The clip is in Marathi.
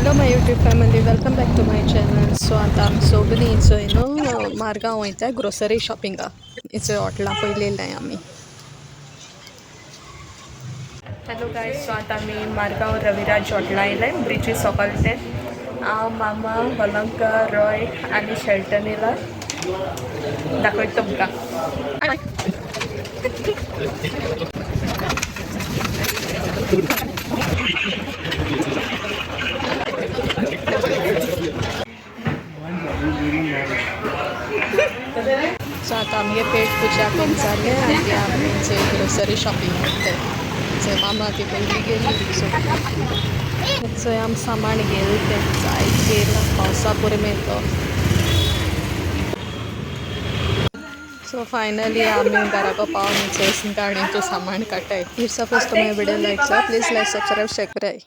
Hello my YouTube family, welcome back to my channel. So आता आमी सोगलीं इचोय न्हू मारगांव वयताय ग्रोसरी शॉपिंगा. इचोय हॉटलां पयलेलें आमी. हॅलो गायज, सो आता आमी मारगांव रविराज हॉटलां आयले ब्रिजी सकयल ते. हांव मामा अलंकार रॉय आनी शेल्टन येयला दाखयता तुमकां. सो आता आमगे पेट पुजा करून जाले आनी आमी ग्रोसरी शॉपिंग करताय. थंय मामा ती पयली गेली. सो थंय आमी सामान घेयलें तें जायत पावसा पुरमें तो. सो फायनली आमी घराको पावन थंय गाडयेंतू सामान काडटाय. इफ सपोज तुम्हें video like please like subscribe share कराय.